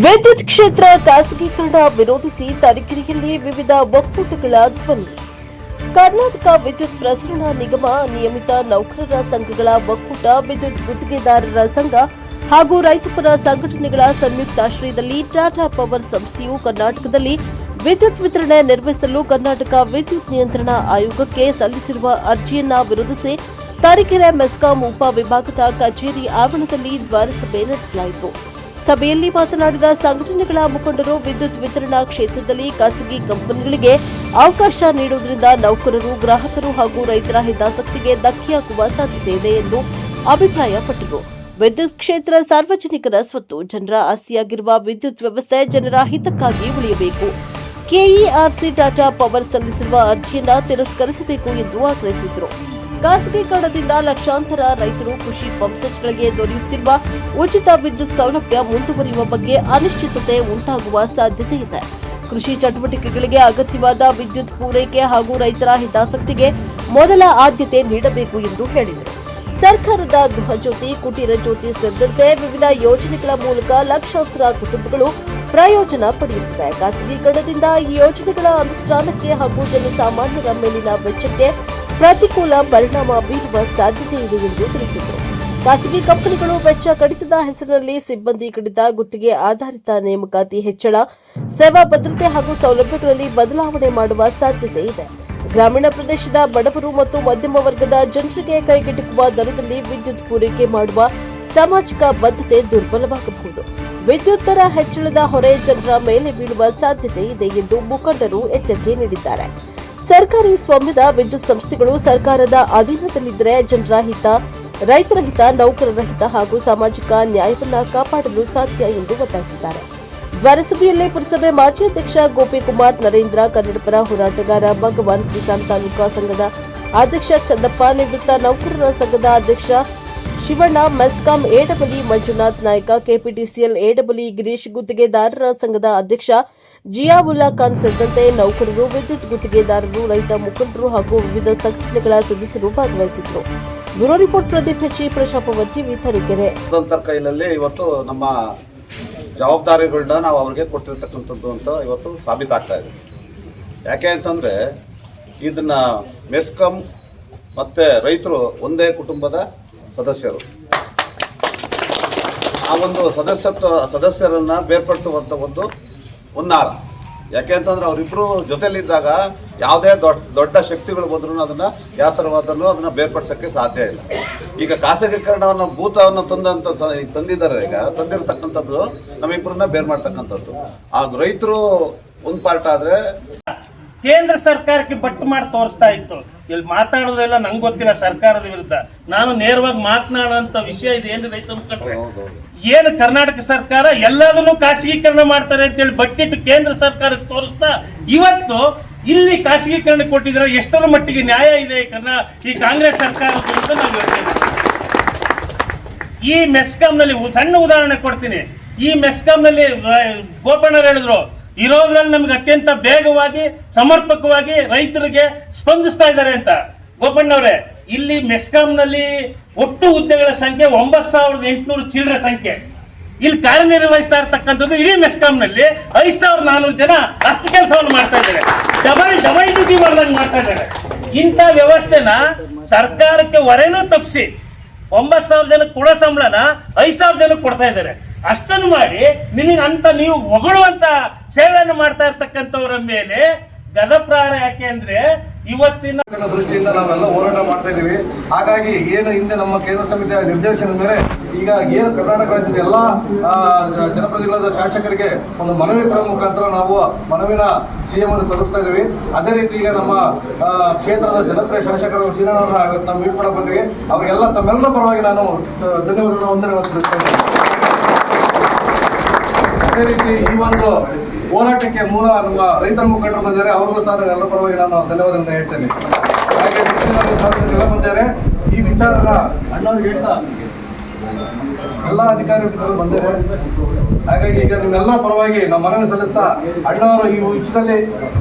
ವಿದ್ಯುತ್ ಕ್ಷೇತ್ರ ಖಾಸಗೀಕರಣ ವಿರೋಧಿಸಿ ತರೀಕೆರೆಯಲ್ಲಿ ವಿವಿಧ ಒಕ್ಕೂಟಗಳ ಧ್ವನಿ. ಕರ್ನಾಟಕ ವಿದ್ಯುತ್ ಪ್ರಸರಣ ನಿಗಮ, ನಿಯಮಿತ ನೌಕರರ ಸಂಘಗಳ ಒಕ್ಕೂಟ, ವಿದ್ಯುತ್ ಗುತ್ತಿಗೆದಾರರ ಸಂಘ ಹಾಗೂ ರೈತಪರ ಸಂಘಟನೆಗಳ ಸಂಯುಕ್ತಾಶ್ರಯದಲ್ಲಿ ಟಾಟಾ ಪವರ್ ಸಂಸ್ಥೆಯು ಕರ್ನಾಟಕದಲ್ಲಿ ವಿದ್ಯುತ್ ವಿತರಣೆ ನಿರ್ವಹಿಸಲು ಕರ್ನಾಟಕ ವಿದ್ಯುತ್ ನಿಯಂತ್ರಣ ಆಯೋಗಕ್ಕೆ ಸಲ್ಲಿಸಿರುವ ಅರ್ಜಿಯನ್ನು ವಿರೋಧಿಸಿ ತರೀಕೆರೆ ಮೆಸ್ಕಾಂ ಉಪ ವಿಭಾಗದ ಕಚೇರಿ ಆವರಣದಲ್ಲಿ ದ್ವಾರಸಭೆ ನಡೆಸಲಾಯಿತು. ಸಭೆಯಲ್ಲಿ ಮಾತನಾಡಿದ ಸಂಘಟನೆಗಳ ಮುಖಂಡರು, ವಿದ್ಯುತ್ ವಿತರಣಾ ಕ್ಷೇತ್ರದಲ್ಲಿ ಖಾಸಗಿ ಕಂಪನಿಗಳಿಗೆ ಅವಕಾಶ ನೀಡುವುದರಿಂದ ನೌಕರರು, ಗ್ರಾಹಕರು ಹಾಗೂ ರೈತರ ಹಿತಾಸಕ್ತಿಗೆ ಧಕ್ಕೆಯಾಗುವ ಸಾಧ್ಯತೆ ಇದೆ ಎಂದು ಅಭಿಪ್ರಾಯಪಟ್ಟರು. ವಿದ್ಯುತ್ ಕ್ಷೇತ್ರ ಸಾರ್ವಜನಿಕರ ಸ್ವತ್ತು, ಜನರ ಆಸ್ತಿಯಾಗಿರುವ ವಿದ್ಯುತ್ ವ್ಯವಸ್ಥೆ ಜನರ ಹಿತಕ್ಕಾಗಿ ಉಳಿಯಬೇಕು. ಕೆಇಆರ್ಸಿ ಟಾಟಾ ಪವರ್ ಸಲ್ಲಿಸಿರುವ ಅರ್ಜಿಯನ್ನು ತಿರಸ್ಕರಿಸಬೇಕು ಎಂದು ಆಗ್ರಹಿಸಿದರು. ಖಾಸಗೀಕರಣದಿಂದ ಲಕ್ಷಾಂತರ ರೈತರು ಕೃಷಿ ಪಂಪ್ಸೆಟ್ಗಳಿಗೆ ದೊರೆಯುತ್ತಿರುವ ಉಚಿತ ವಿದ್ಯುತ್ ಸೌಲಭ್ಯ ಮುಂದುವರಿಯುವ ಬಗ್ಗೆ ಅನಿಶ್ಚಿತತೆ ಉಂಟಾಗುವ ಸಾಧ್ಯತೆ ಇದೆ. ಕೃಷಿ ಚಟುವಟಿಕೆಗಳಿಗೆ ಅಗತ್ಯವಾದ ವಿದ್ಯುತ್ ಪೂರೈಕೆ ಹಾಗೂ ರೈತರ ಹಿತಾಸಕ್ತಿಗೆ ಮೊದಲ ಆದ್ಯತೆ ನೀಡಬೇಕು ಎಂದು ಹೇಳಿದರು. ಸರ್ಕಾರದ ಗೃಹಜ್ಯೋತಿ, ಕುಟೀರ ಜ್ಯೋತಿ ಸೇರಿದಂತೆ ವಿವಿಧ ಯೋಜನೆಗಳ ಮೂಲಕ ಲಕ್ಷಾಂತರ ಕುಟುಂಬಗಳು ಪ್ರಯೋಜನ ಪಡೆಯುತ್ತಿವೆ. ಖಾಸಗೀಕರಣದಿಂದ ಈ ಯೋಜನೆಗಳ ಅನುಷ್ಠಾನಕ್ಕೆ ಹಾಗೂ ಜನಸಾಮಾನ್ಯರ ಮೇಲಿನ ವೆಚ್ಚಕ್ಕೆ ಪ್ರತಿಕೂಲ ಪರಿಣಾಮ ಬೀರುವ ಸಾಧ್ಯತೆ ಇದೆ ಎಂದು ತಿಳಿಸಿದರು. ಖಾಸಗಿ ಕಂಪನಿಗಳು ವೆಚ್ಚ ಕಡಿತದ ಹೆಸರಿನಲ್ಲಿ ಸಿಬ್ಬಂದಿ ಕಡಿತ, ಗುತ್ತಿಗೆ ಆಧಾರಿತ ನೇಮಕಾತಿ ಹೆಚ್ಚಳ, ಸೇವಾ ಭದ್ರತೆ ಹಾಗೂ ಸೌಲಭ್ಯಗಳಲ್ಲಿ ಬದಲಾವಣೆ ಮಾಡುವ ಸಾಧ್ಯತೆ ಇದೆ. ಗ್ರಾಮೀಣ ಪ್ರದೇಶದ ಬಡವರು ಮತ್ತು ಮಧ್ಯಮ ವರ್ಗದ ಜನರಿಗೆ ಕೈಗೆಟುಕುವ ದರದಲ್ಲಿ ವಿದ್ಯುತ್ ಪೂರೈಕೆ ಮಾಡುವ ಸಾಮಾಜಿಕ ಬದ್ಧತೆ ದುರ್ಬಲವಾಗಬಹುದು. ವಿದ್ಯುತ್ ದರ ಹೆಚ್ಚಳದ ಹೊರೆ ಜನರ ಮೇಲೆ ಬೀಳುವ ಸಾಧ್ಯತೆ ಇದೆ ಎಂದು ಮುಖಂಡರು ಎಚ್ಚರಿಕೆ ನೀಡಿದ್ದಾರೆ. ಸರ್ಕಾರಿ ಸ್ವಾಮ್ಯದ ವಿದ್ಯುತ್ ಸಂಸ್ಥೆಗಳು ಸರ್ಕಾರದ ಅಧೀನದಲ್ಲಿದ್ದರೆ ಜನರ ಹಿತ, ರೈತರ ಹಿತ, ನೌಕರರ ಹಿತ ಹಾಗೂ ಸಾಮಾಜಿಕ ನ್ಯಾಯವನ್ನು ಕಾಪಾಡಲು ಸಾಧ್ಯ ಎಂದು ಒತ್ತಾಯಿಸಿದ್ದಾರೆ. ದ್ವಾರಸಭೆಯಲ್ಲಿ ಪುರಸಭೆ ಮಾಜಿ ಅಧ್ಯಕ್ಷ ಗೋಪಿಕುಮಾರ್, ನರೇಂದ್ರ, ಕನ್ನಡಪರ ಹೋರಾಟಗಾರ ಭಗವಾನ್, ಕಿಸಾನ್ ತಾಲೂಕಾ ಸಂಘದ ಅಧ್ಯಕ್ಷ ಚಂದಪ್ಪ, ನಿವೃತ್ತ ನೌಕರರ ಸಂಘದ ಅಧ್ಯಕ್ಷ ಶಿವಣ್ಣ, ಮೆಸ್ಕಾಂ ಎಡಬಲಿ ಮಂಜುನಾಥ್ ನಾಯ್ಕ, ಕೆಪಿಟಿಸಿಎಲ್ ಎಡಬಲಿ ಗಿರೀಶ್, ಗುತ್ತಿಗೆದಾರರ ಸಂಘದ ಅಧ್ಯಕ್ಷ ಜಿಯಾವುಲ್ಲಾ ಖಾನ್ ಸೇರಿದಂತೆ ನೌಕರರು, ವಿದ್ಯುತ್ ಗುತ್ತಿಗೆದಾರರು, ರೈತ ಮುಖಂಡರು ಹಾಗೂ ವಿವಿಧ ಸಂಘಟನೆಗಳ ಸದಸ್ಯರು ಭಾಗವಹಿಸಿದ್ದರು. ಬ್ಯೂರೋ ರಿಪೋರ್ಟ್ ಪ್ರದೀಪ್ ಹೆಚ್ಚಿ, ಪ್ರಶಾಪವರ್ ಟಿವಿ, ತರೀಕೆರೆ. ಕೈಯಲ್ಲಿ ಇವತ್ತು ನಮ್ಮ ಜವಾಬ್ದಾರಿಗಳನ್ನ ನಾವು ಅವ್ರಿಗೆ ಕೊಟ್ಟಿರ್ತಕ್ಕಂಥದ್ದು ಅಂತ ಇವತ್ತು ಸಾಬೀತಾಗ್ತಾ ಇದೆ. ಯಾಕೆ ಅಂತಂದರೆ ಇದನ್ನ ಮೆಸ್ಕಾಂ ಮತ್ತು ರೈತರು ಒಂದೇ ಕುಟುಂಬದ ಸದಸ್ಯರು. ಆ ಒಂದು ಸದಸ್ಯರನ್ನು ಬೇರ್ಪಡಿಸುವಂಥ ಒಂದು ಹುನ್ನಾರ. ಯಾಕೆ ಅಂತಂದ್ರೆ ಅವರಿಬ್ಬರು ಜೊತೆಲಿದ್ದಾಗ ಯಾವುದೇ ದೊಡ್ಡ ಶಕ್ತಿಗಳು ಬಂದರೂ ಅದನ್ನು ಯಾವ ಥರವಾದನ್ನು ಅದನ್ನು ಬೇರ್ಪಡಿಸೋಕ್ಕೆ ಸಾಧ್ಯ ಇಲ್ಲ. ಈಗ ಖಾಸಗೀಕರಣವನ್ನು ಭೂತವನ್ನು ತಂದಿದ್ದಾರೆ. ಈಗ ತಂದಿರತಕ್ಕಂಥದ್ದು ನಮ್ಮಿಬ್ಬರನ್ನ ಬೇರ್ ಮಾಡ್ತಕ್ಕಂಥದ್ದು. ಆ ರೈತರು ಒಂದು ಪಾರ್ಟ್ ಆದರೆ ಕೇಂದ್ರ ಸರ್ಕಾರಕ್ಕೆ ಬಟ್ಟು ಮಾಡಿ ತೋರಿಸ್ತಾ ಇತ್ತು. ಇಲ್ಲಿ ಮಾತಾಡೋದ್ರೆಲ್ಲ ನಂಗೆ ಗೊತ್ತಿಲ್ಲ ಸರ್ಕಾರದ ವಿರುದ್ಧ. ನಾನು ನೇರವಾಗಿ ಮಾತನಾಡುವಂತ ವಿಷಯ ಇದೆ. ಏನು ರೈತ ಮುಖಂಡರೆ, ಏನು ಕರ್ನಾಟಕ ಸರ್ಕಾರ ಎಲ್ಲದನ್ನು ಖಾಸಗೀಕರಣ ಮಾಡ್ತಾರೆ ಅಂತೇಳಿ ಬಟ್ಟಿಟ್ಟು ಕೇಂದ್ರ ಸರ್ಕಾರಕ್ಕೆ ತೋರಿಸ್ತಾ ಇವತ್ತು ಇಲ್ಲಿ ಖಾಸಗೀಕರಣ ಕೊಟ್ಟಿದ್ರೆ ಎಷ್ಟರ ಮಟ್ಟಿಗೆ ನ್ಯಾಯ ಇದೆ ಈ ಕಾಂಗ್ರೆಸ್ ಸರ್ಕಾರದ ವಿರುದ್ಧ ನಾವು ಹೇಳ್ತೇವೆ. ಈ ಮೆಸ್ಕಾಂನಲ್ಲಿ ಸಣ್ಣ ಉದಾಹರಣೆ ಕೊಡ್ತೀನಿ. ಈ ಮೆಸ್ಕಾಂನಲ್ಲಿ ಗೋಪಣ್ಣರು ಹೇಳಿದ್ರು, ಇರೋದ್ರಲ್ಲಿ ನಮ್ಗೆ ಅತ್ಯಂತ ಬೇಗವಾಗಿ ಸಮರ್ಪಕವಾಗಿ ರೈತರಿಗೆ ಸ್ಪಂದಿಸ್ತಾ ಇದ್ದಾರೆ ಅಂತ. ಗೋಪಣ್ಣವ್ರೆ, ಇಲ್ಲಿ ಮೆಸ್ಕಾಂನಲ್ಲಿ ಒಟ್ಟು ಹುದ್ದೆಗಳ ಸಂಖ್ಯೆ 9,800 ಚಿಲ್ಲರೆ ಸಂಖ್ಯೆ. ಇಲ್ಲಿ ಕಾರ್ಯನಿರ್ವಹಿಸ್ತಾ ಇರ್ತಕ್ಕಂಥದ್ದು ಇಡೀ ಮೆಸ್ಕಾಂನಲ್ಲಿ 5,400 ಜನ ಅಷ್ಟು ಕೆಲಸವನ್ನು ಮಾಡ್ತಾ ಇದ್ದಾರೆ. ಡಬಲ್ ಡ್ಯೂಟಿ ಮಾಡ್ದಂಗೆ ಮಾಡ್ತಾ ಇದ್ದಾರೆ. ಇಂಥ ವ್ಯವಸ್ಥೆನ ಸರ್ಕಾರಕ್ಕೆ ಹೊರೆನೂ ತಪ್ಪಿಸಿ 9,000 ಜನಕ್ಕೆ ಕೊಡೋ ಸಂಬಳನ 5,000 ಜನಕ್ಕೆ ಕೊಡ್ತಾ ಇದ್ದಾರೆ. ಅಷ್ಟನ್ನು ಮಾಡಿ ನಿಮಗೆ ಅಂತ ನೀವು ಹೊಗಳುವಂತ ಸೇವೆಯನ್ನು ಮಾಡ್ತಾ ಇರ್ತಕ್ಕಂಥವರ ಮೇಲೆ ಗದಪ್ರಹಾರ. ಯಾಕೆ ಅಂದ್ರೆ ಇವತ್ತಿನ ದೃಷ್ಟಿಯಿಂದ ನಾವೆಲ್ಲ ಹೋರಾಟ ಮಾಡ್ತಾ ಇದೀವಿ. ಹಾಗಾಗಿ ಏನು ಹಿಂದೆ ನಮ್ಮ ಕೇಂದ್ರ ಸಮಿತಿಯ ನಿರ್ದೇಶನದ ಮೇಲೆ ಈಗ ಏನು ಕರ್ನಾಟಕ ರಾಜ್ಯದ ಎಲ್ಲ ಜನಪ್ರತಿನಿಧಿಗಳಾದ ಶಾಸಕರಿಗೆ ಒಂದು ಮನವಿ ಮುಖಾಂತರ ನಾವು ಮನವಿನ ಸಿಎಂ ಅನ್ನು ತಲುಪಿಸ್ತಾ ಇದೀವಿ. ಅದೇ ರೀತಿ ಈಗ ನಮ್ಮ ಕ್ಷೇತ್ರದ ಜನಪ್ರಿಯ ಶಾಸಕರು ಶ್ರೀರಾಮನ ನಮ್ಮ ಮೀಟ್ ಮಾಡೋ ಬಂದಿಗೆ ಅವರಿಗೆಲ್ಲ ತಮ್ಮೆಲ್ಲರ ಪರವಾಗಿ ನಾನು ಧನ್ಯವಾದಗಳನ್ನು ವಂದನೆಗಳನ್ನು. ಅದೇ ರೀತಿ ಈ ಒಂದು ಹೋರಾಟಕ್ಕೆ ಮೂಲ ನಮ್ಮ ರೈತರ ಮುಖಂಡರು ಬಂದಿದ್ದಾರೆ. ಅವ್ರಿಗೂ ಸಹ ಎಲ್ಲ ಪರವಾಗಿ ನಾನು ಧನ್ಯವಾದಗಳನ್ನು ಹೇಳ್ತೇನೆ. ಹಾಗೆ ಎಲ್ಲ ಬಂದಿದ್ದಾರೆ. ಈ ವಿಚಾರದ ಅಣ್ಣವ್ರಿಗೆ ಹೇಳ್ತಾ ಎಲ್ಲ ಅಧಿಕಾರಿಗಳು ಬಂದಿದ್ದಾರೆ. ಹಾಗಾಗಿ ಈಗ ನಿಮ್ಮೆಲ್ಲ ಪರವಾಗಿ ನಮ್ಮ ಮನವಿ ಸಲ್ಲಿಸ್ತಾ ಅಣ್ಣವರು ಈ ವಿಷಯದಲ್ಲಿ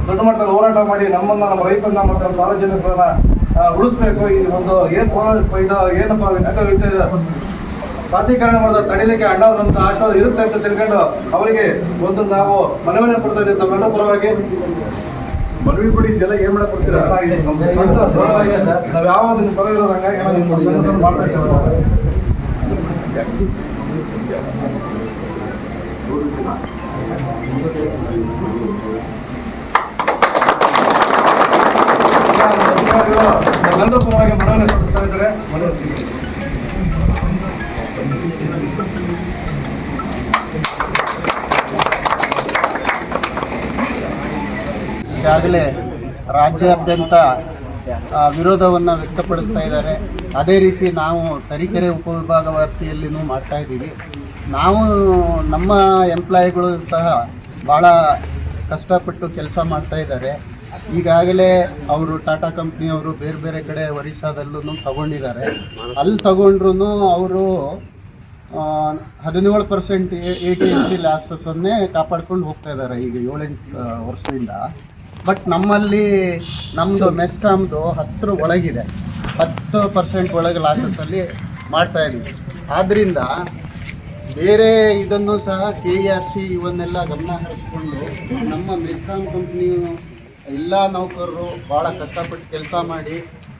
ದೊಡ್ಡ ಮಟ್ಟದಲ್ಲಿ ಹೋರಾಟ ಮಾಡಿ ನಮ್ಮನ್ನ, ನಮ್ಮ ರೈತರನ್ನ ಮತ್ತು ನಮ್ಮ ಸಾರ್ವಜನಿಕರನ್ನ ಉಳಿಸ್ಬೇಕು. ಈ ಒಂದು ಏನಪ್ಪ ಖಾಸಗೀಕರಣ ಮಾಡೋದು ತಡಿಲಿಕ್ಕೆ ಅಣ್ಣವ್ರ ನಮ್ಗೆ ಆಶೀರ್ವಾದ ಇರುತ್ತೆ ಅಂತ ತಿಳ್ಕೊಂಡು ಅವರಿಗೆ ಒಂದು ನಾವು ಮನವಿಯನ್ನು ಕೊಡ್ತಾ ಇದ್ದೀವಿ ತಮ್ಮೆಲ್ಲ ಪರವಾಗಿ. ಮನವಿ ಕೊಡಿ, ಇದೆಲ್ಲ ಏನ್ ಮಾಡಕ್ ಕೊಡ್ತೀರಾ? ನಾವು ಯಾವ ದಿನ ಪರ ಇರೋದು ಹಂಗಾಗಿ ಮಾಡ್ತಾ ಇದ್ದೇವೆ. ನಮ್ಮೆಲ್ಲರ ಪರವಾಗಿ ಮನವಿಯನ್ನು ಸಲ್ಲಿಸ್ತಾ ಇದ್ದಾರೆ. ಈಗಾಗಲೇ ರಾಜ್ಯಾದ್ಯಂತ ವಿರೋಧವನ್ನು ವ್ಯಕ್ತಪಡಿಸ್ತಾ ಇದ್ದಾರೆ. ಅದೇ ರೀತಿ ನಾವು ತರೀಕೆರೆ ಉಪವಿಭಾಗ ವ್ಯಾಪ್ತಿಯಲ್ಲಿನೂ ಮಾಡ್ತಾ ಇದ್ದೀವಿ. ನಾವು ನಮ್ಮ ಎಂಪ್ಲಾಯಿಗಳು ಸಹ ಭಾಳ ಕಷ್ಟಪಟ್ಟು ಕೆಲಸ ಮಾಡ್ತಾ ಇದ್ದಾರೆ. ಈಗಾಗಲೇ ಅವರು ಟಾಟಾ ಕಂಪ್ನಿಯವರು ಬೇರೆ ಬೇರೆ ಕಡೆ ಒರಿಸ್ಸಾದಲ್ಲೂ ತಗೊಂಡಿದ್ದಾರೆ. ಅಲ್ಲಿ ತಗೊಂಡ್ರೂ ಅವರು 17% AT&C ಲಾಸಸ್ಸನ್ನೇ ಕಾಪಾಡ್ಕೊಂಡು ಹೋಗ್ತಾ ಇದ್ದಾರೆ ಈಗ 7-8 ವರ್ಷದಿಂದ. ಬಟ್ ನಮ್ಮಲ್ಲಿ ನಮ್ಮದು ಮೆಸ್ಕಾಮ್ದು 10 ಒಳಗಿದೆ, 10% ಒಳಗೆ ಲಾಸಸ್ಸಲ್ಲಿ ಮಾಡ್ತಾ ಇದ್ದೀವಿ. ಆದ್ದರಿಂದ ಬೇರೆ ಇದನ್ನು ಸಹ KERC ಇವನ್ನೆಲ್ಲ ಗಮನ ಹರಿಸ್ಕೊಂಡು ನಮ್ಮ ಮೆಸ್ಕಾಮ್ ಕಂಪ್ನಿಯು ಎಲ್ಲ ನೌಕರರು ಭಾಳ ಕಷ್ಟಪಟ್ಟು ಕೆಲಸ ಮಾಡಿ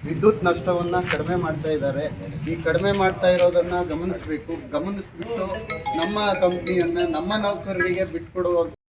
ವಿದ್ಯುತ್ ನಷ್ಟವನ್ನು ಕಡಿಮೆ ಮಾಡ್ತಾ ಇದ್ದಾರೆ. ಈ ಕಡಿಮೆ ಮಾಡ್ತಾ ಇರೋದನ್ನು ಗಮನಿಸಬಿಟ್ಟು ನಮ್ಮ ಕಂಪ್ನಿಯನ್ನು ನಮ್ಮ ನೌಕರರಿಗೆ ಬಿಟ್ಕೊಡುವಂಥ